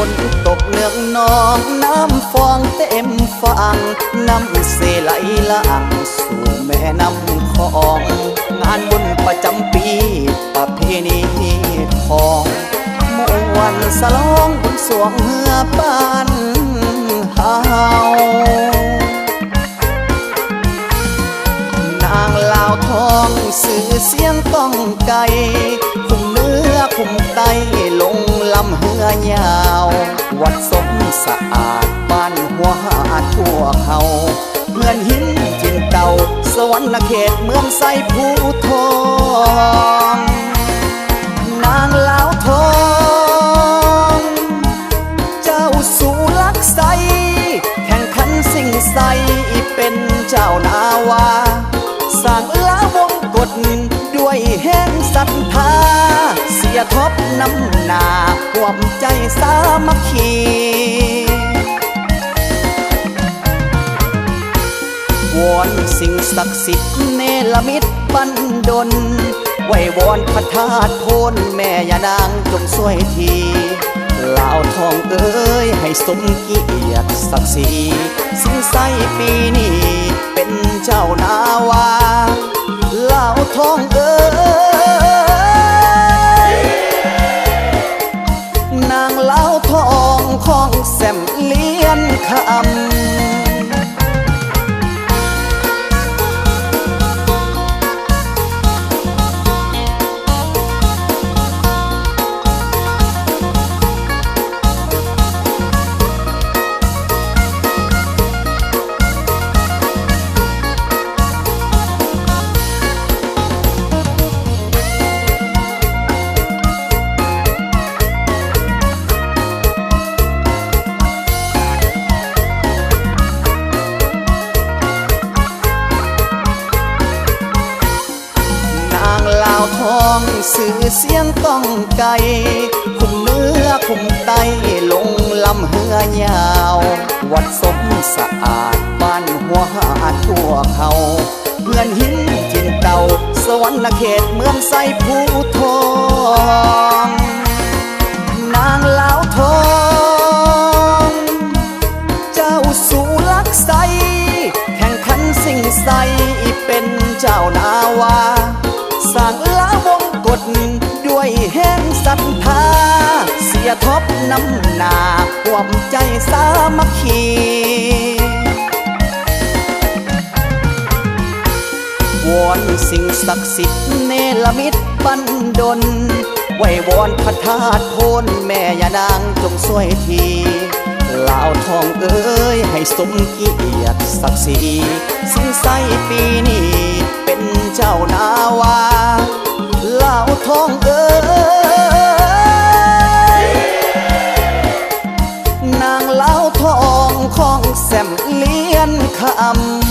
นตกเนืองนองน้ำฟองเต็มฝั่งน้ำเสไหลหลังสู่แม่น้ำคลองงานบุญประจำปีประเพณีทองมวนสลองบุญสวงเฮือบ้านเฮานางลาวทองสื่อเสียงก้องไก่คุมเนื้อคุมไตลงลำเฮือยาววัดสมสะอาดบ้านหัวหาทั่วเขาเพื่อนหินถิ่นเก่าสวรรค์เขตเมืองไซภูทองนางลาวทองเจ้าสู่ลักไซแข่งขันสิ่งใสเป็นเจ้านาวาสร้างละวงกฎด้วยแห่งศรัทธาเสียทบน้ำหนาความใจสามัคคีวอนสิ่งศักดิ์สิทธิ์เนรมิตบันดลไหววอนพระธาตุโพนแม่ยานางจงช่วยทีลาวทองเอ้ยให้สมเกียรติศักดิ์ศรีสิงไซปีนี้เป็นเจ้านาวาลาวทองเอ้ยนางลาวทองของแซมเลียนคำทองสื่อเสียงก้องไก่คุมเนื้อคุมไตลงลำเฮือยาววัดสมสะอาดบ้านหัวหาทั่วเขาเพื่อนหินถิ่นเก่าสวรรค์เขตเมืองไซภูทองนางลาวทองเจ้าสู่ลักไซแข่งขันสิ่งใสเป็นเจ้านาวาสร้างละวงกฎด้วยแห่งศรัทธาเสียทบน้ำหนาความใจสามัคคีวอนสิ่งศักดิ์สิทธิ์เนรมิตบันดลไหววอนพระธาตุโพนแม่ยานางจงช่วยทีลาวทองเอ้ยให้สมเกียรติศักดิ์ศรีสิงไซปีนี้เป็นเจ้านาวาลาวทองเอ้ยนางลาวทองของแซมเลียนคำ